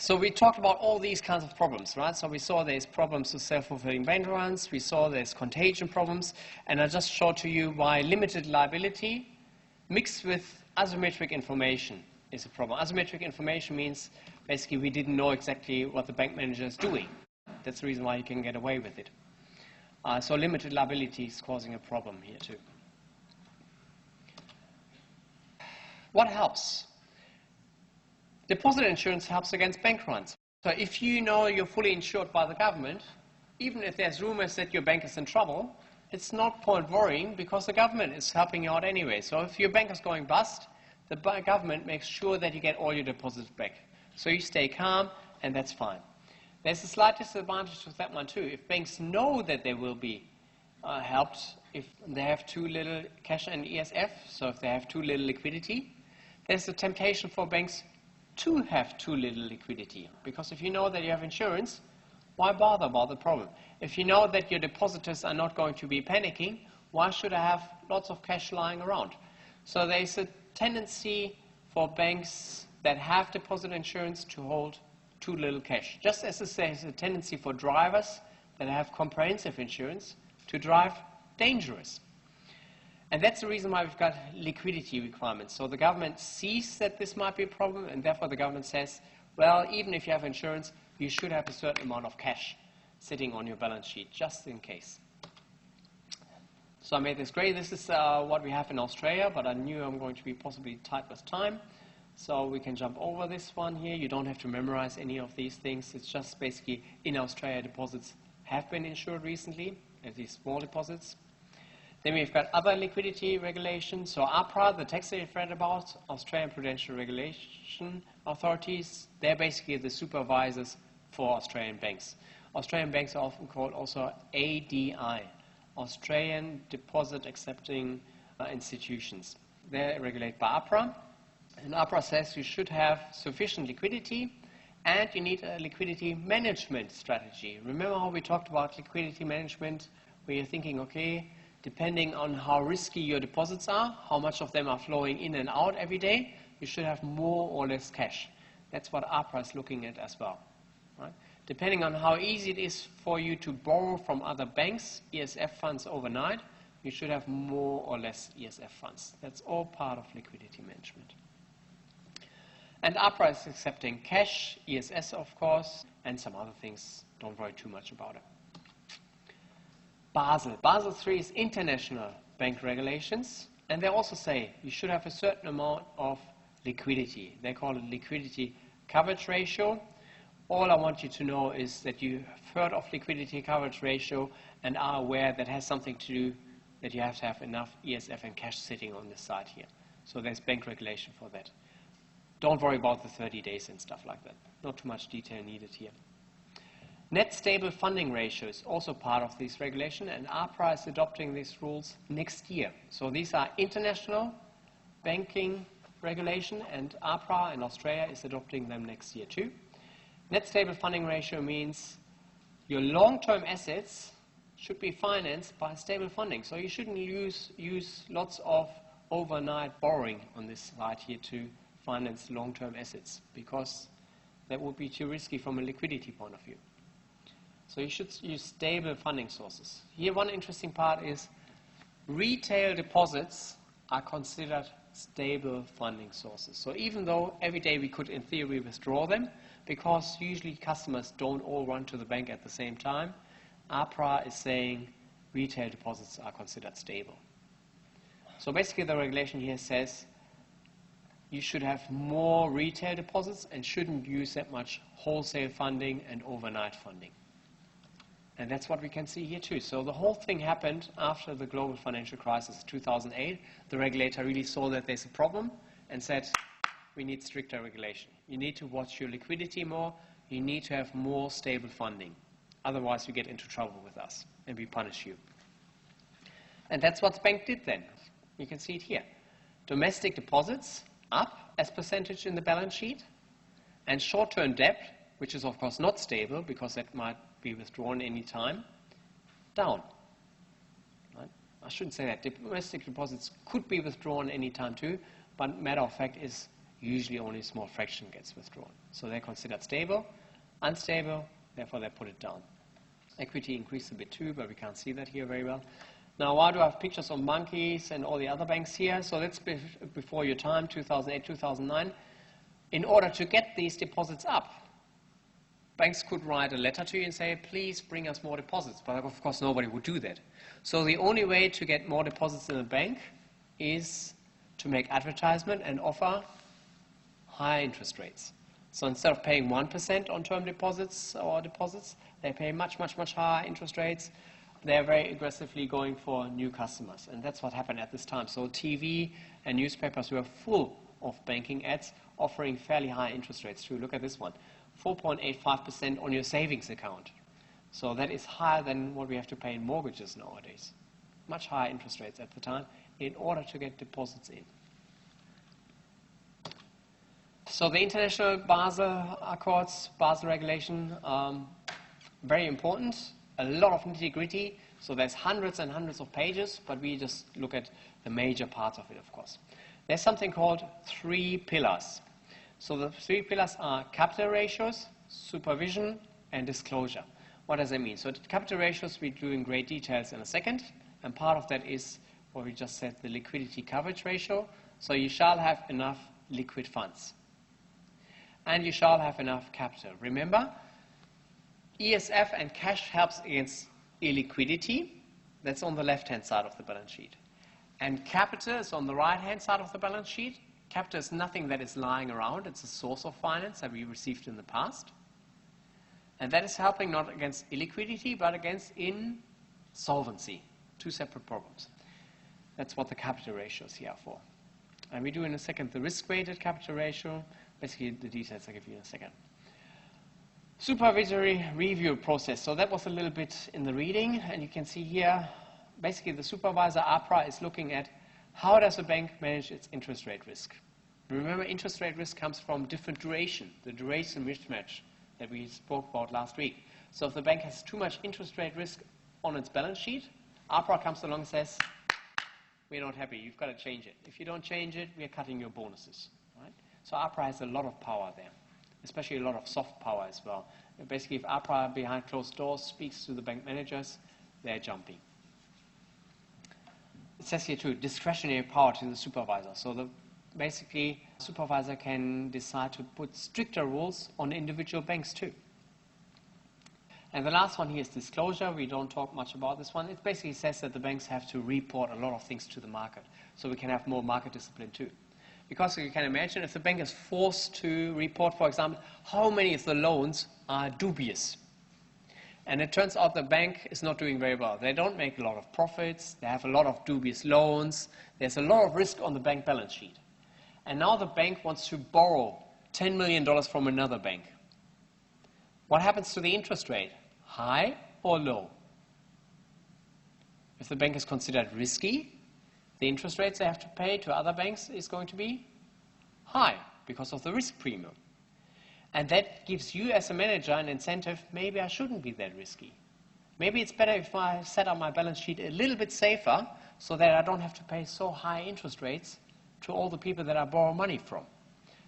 So we talked about all these kinds of problems, right? So we saw there's problems with self-fulfilling bank runs, we saw there's contagion problems, and I just showed to you why limited liability mixed with asymmetric information is a problem. Asymmetric information means basically we didn't know exactly what the bank manager is doing. That's the reason why you can get away with it. So limited liability is causing a problem here too. What helps? Deposit insurance helps against bank runs. So if you know you're fully insured by the government, even if there's rumors that your bank is in trouble, it's not point worrying because the government is helping you out anyway. So if your bank is going bust, the government makes sure that you get all your deposits back. So you stay calm, and that's fine. There's a slight disadvantage with that one too. If banks know that they will be helped if they have too little cash and ESF, so if they have too little liquidity, there's a temptation for banks to have too little liquidity. Because if you know that you have insurance, why bother about the problem? If you know that your depositors are not going to be panicking, why should I have lots of cash lying around? So there's a tendency for banks that have deposit insurance to hold too little cash. Just as there's a tendency for drivers that have comprehensive insurance to drive dangerous. And that's the reason why we've got liquidity requirements. So the government sees that this might be a problem, and therefore the government says, well, even if you have insurance, you should have a certain amount of cash sitting on your balance sheet, just in case. So I made this gray. This is what we have in Australia, but I knew I'm going to be possibly tight with time. So we can jump over this one here. You don't have to memorize any of these things. It's just basically in Australia, deposits have been insured recently, at least small deposits. Then we've got other liquidity regulations. So APRA, the text that you've read about, Australian Prudential Regulation Authorities, they're basically the supervisors for Australian banks. Australian banks are often called also ADI, Australian Deposit Accepting Institutions. They're regulated by APRA. And APRA says you should have sufficient liquidity and you need a liquidity management strategy. Remember how we talked about liquidity management, where you're thinking, okay, depending on how risky your deposits are, how much of them are flowing in and out every day, you should have more or less cash. That's what APRA is looking at as well. Right? Depending on how easy it is for you to borrow from other banks, ESF funds overnight, you should have more or less ESF funds. That's all part of liquidity management. And APRA is accepting cash, ESS of course, and some other things. Don't worry too much about it. Basel III is international bank regulations, and they also say you should have a certain amount of liquidity. They call it liquidity coverage ratio. All I want you to know is that you have heard of liquidity coverage ratio and are aware that has something to do that you have to have enough ESF and cash sitting on this side here. So there's bank regulation for that. Don't worry about the 30 days and stuff like that. Not too much detail needed here. Net stable funding ratio is also part of this regulation, and APRA is adopting these rules next year. So these are international banking regulation, and APRA in Australia is adopting them next year too. Net stable funding ratio means your long-term assets should be financed by stable funding. So you shouldn't use lots of overnight borrowing on this slide here to finance long-term assets, because that would be too risky from a liquidity point of view. So you should use stable funding sources. Here one interesting part is retail deposits are considered stable funding sources. So even though every day we could in theory withdraw them, because usually customers don't all run to the bank at the same time, APRA is saying retail deposits are considered stable. So basically the regulation here says you should have more retail deposits and shouldn't use that much wholesale funding and overnight funding. And that's what we can see here too. So the whole thing happened after the global financial crisis, 2008. The regulator really saw that there's a problem and said, we need stricter regulation. You need to watch your liquidity more. You need to have more stable funding. Otherwise, you get into trouble with us and we punish you. And that's what the bank did then. You can see it here. Domestic deposits up as percentage in the balance sheet, and short-term debt, which is of course not stable because that might be withdrawn any time, down. Right? I shouldn't say that. Domestic deposits could be withdrawn any time too, but matter of fact is Usually only a small fraction gets withdrawn. So they're considered stable, unstable, therefore they put it down. Equity increased a bit too, but we can't see that here very well. Now, why do I have pictures of monkeys and all the other banks here? So let's be before your time, 2008, 2009. In order to get these deposits up, banks could write a letter to you and say, please bring us more deposits. But of course, nobody would do that. So the only way to get more deposits in a bank is to make advertisement and offer high interest rates. So instead of paying 1% on term deposits or deposits, they pay much, much, much higher interest rates. They're very aggressively going for new customers. And that's what happened at this time. So TV and newspapers were full of banking ads offering fairly high interest rates too. Look at this one, 4.85% on your savings account. So that is higher than what we have to pay in mortgages nowadays. Much higher interest rates at the time in order to get deposits in. So the international Basel Accords, Basel regulation, very important. A lot of nitty-gritty. So there's hundreds and hundreds of pages, but we just look at the major parts of it, of course. There's something called 3 pillars. So the 3 pillars are capital ratios, supervision, and disclosure. What does that mean? So the capital ratios we do in great details in a second, and part of that is what we just said, the liquidity coverage ratio. So you shall have enough liquid funds. And you shall have enough capital. Remember, ESF and cash helps against illiquidity. That's on the left-hand side of the balance sheet. And capital is on the right-hand side of the balance sheet. Capital is nothing that is lying around. It's a source of finance that we received in the past. And that is helping not against illiquidity, but against insolvency. 2 separate problems. That's what the capital ratios here are for. And we do in a second the risk-weighted capital ratio. Basically, the details I'll give you in a second. Supervisory review process. So that was a little bit in the reading. And you can see here, basically the supervisor, APRA, is looking at how does a bank manage its interest rate risk. Remember, interest rate risk comes from different duration, the duration mismatch that we spoke about last week. So if the bank has too much interest rate risk on its balance sheet, APRA comes along and says, we're not happy, you've got to change it. If you don't change it, we're cutting your bonuses. Right? So APRA has a lot of power there, especially a lot of soft power as well. Basically, if APRA behind closed doors speaks to the bank managers, they're jumping. It says here too, discretionary power to the supervisor. So basically, the supervisor can decide to put stricter rules on individual banks too. And the last one here is disclosure. We don't talk much about this one. It basically says that the banks have to report a lot of things to the market, so we can have more market discipline too. Because you can imagine if the bank is forced to report, for example, how many of the loans are dubious. And it turns out the bank is not doing very well. They don't make a lot of profits. They have a lot of dubious loans. There's a lot of risk on the bank balance sheet. And now the bank wants to borrow $10 million from another bank. What happens to the interest rate? High or low? If the bank is considered risky, the interest rates they have to pay to other banks is going to be high because of the risk premium. And that gives you as a manager an incentive, maybe I shouldn't be that risky. Maybe it's better if I set up my balance sheet a little bit safer so that I don't have to pay so high interest rates to all the people that I borrow money from.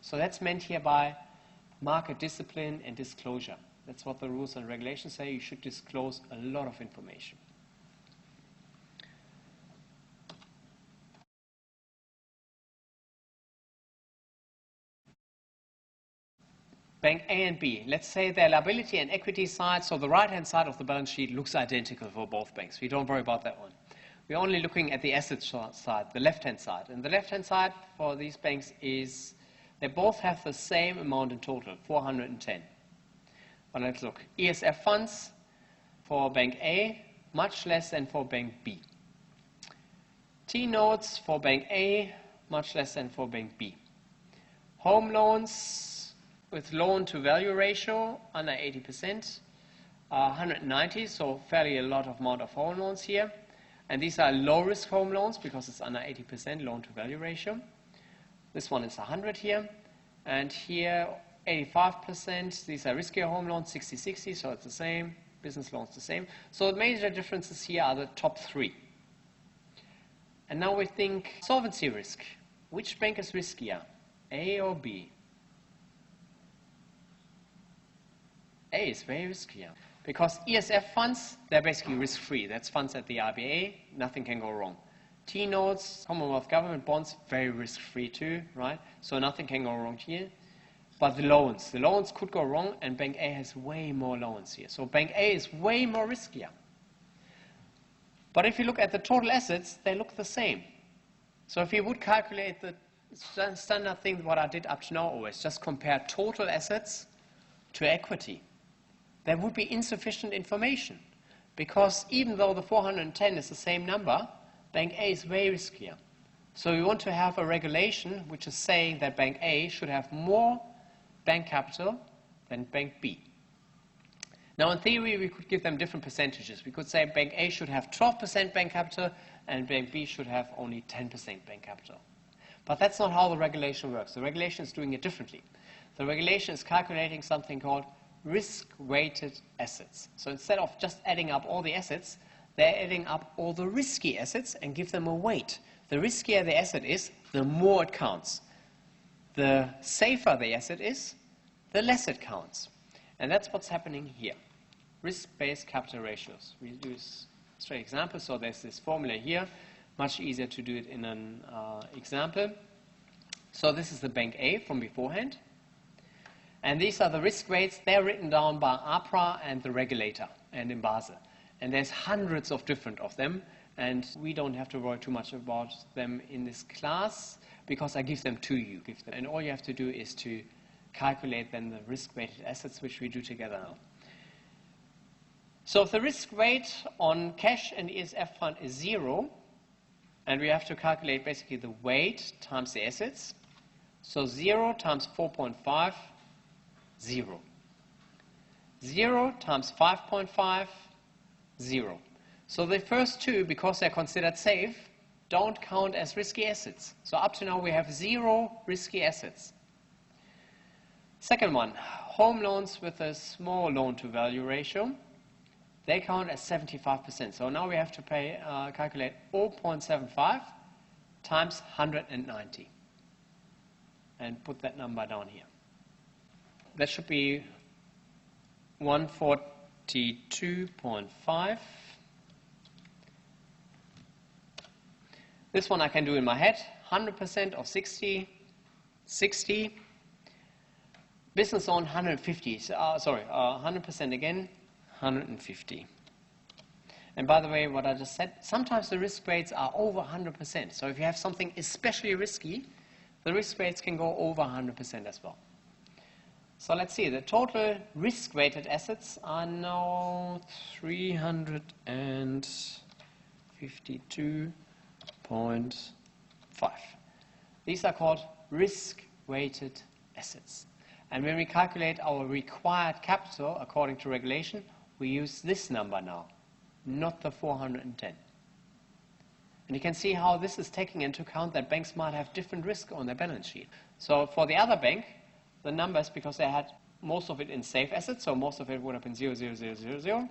So that's meant here by market discipline and disclosure. That's what the rules and regulations say. You should disclose a lot of information. Bank A and B, let's say their liability and equity side, so the right-hand side of the balance sheet looks identical for both banks. We don't worry about that one. We're only looking at the asset side, the left-hand side. And the left-hand side for these banks is, they both have the same amount in total, 410. But let's look. ESF funds for Bank A, much less than for Bank B. T-notes for Bank A, much less than for Bank B. Home loans with loan-to-value ratio under 80%, 190, so fairly a lot of amount of home loans here. And these are low-risk home loans because it's under 80% loan-to-value ratio. This one is 100 here. And here, 85%. These are riskier home loans, 60-60, so it's the same. Business loans the same. So the major differences here are the top 3. And now we think solvency risk. Which bank is riskier? A or B? A is very riskier. Because ESF funds, they're basically risk-free. That's funds at the RBA, nothing can go wrong. T-notes, Commonwealth government bonds, very risk-free too, right? So nothing can go wrong here. But the loans could go wrong, and Bank A has way more loans here. So Bank A is way more riskier. But if you look at the total assets, they look the same. So if you would calculate the standard thing, what I did up to now always, just compare total assets to equity, there would be insufficient information. Because even though the 410 is the same number, Bank A is way riskier. So we want to have a regulation which is saying that Bank A should have more bank capital than Bank B. Now in theory we could give them different percentages. We could say Bank A should have 12% bank capital and Bank B should have only 10% bank capital. But that's not how the regulation works. The regulation is doing it differently. The regulation is calculating something called risk-weighted assets. So instead of just adding up all the assets, they're adding up all the risky assets and give them a weight. The riskier the asset is, the more it counts. The safer the asset is, the less it counts. And that's what's happening here. Risk-based capital ratios. We use a straight example, so there's this formula here. Much easier to do it in an example. So this is the Bank A from beforehand. And these are the risk weights. They're written down by APRA and the regulator and in Basel. And there's hundreds of different of them. And we don't have to worry too much about them in this class because I give them to you. And all you have to do is to calculate then the risk-weighted assets, which we do together now. So if the risk weight on cash and ESF fund is 0, and we have to calculate basically the weight times the assets, so 0 times 4.5, 0. 0 times 5.5, 0. So the first two, because they're considered safe, don't count as risky assets. So up to now we have 0 risky assets. Second one, home loans with a small loan-to-value ratio. They count as 75%. So now we have to calculate 0.75 times 190 and put that number down here. That should be 142.5. This one I can do in my head. 100% of 60, 60. Business loan 150. 100% again, 150. And by the way, what I just said, sometimes the risk weights are over 100%. So if you have something especially risky, the risk weights can go over 100% as well. So let's see, the total risk-weighted assets are now 352.5. These are called risk-weighted assets. And when we calculate our required capital according to regulation, we use this number now, not the 410. And you can see how this is taking into account that banks might have different risk on their balance sheet. So for the other bank, the numbers, because they had most of it in safe assets, so most of it would have been 0, 0, 0, 0, 0.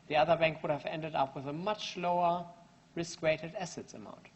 The other bank would have ended up with a much lower risk-weighted assets amount.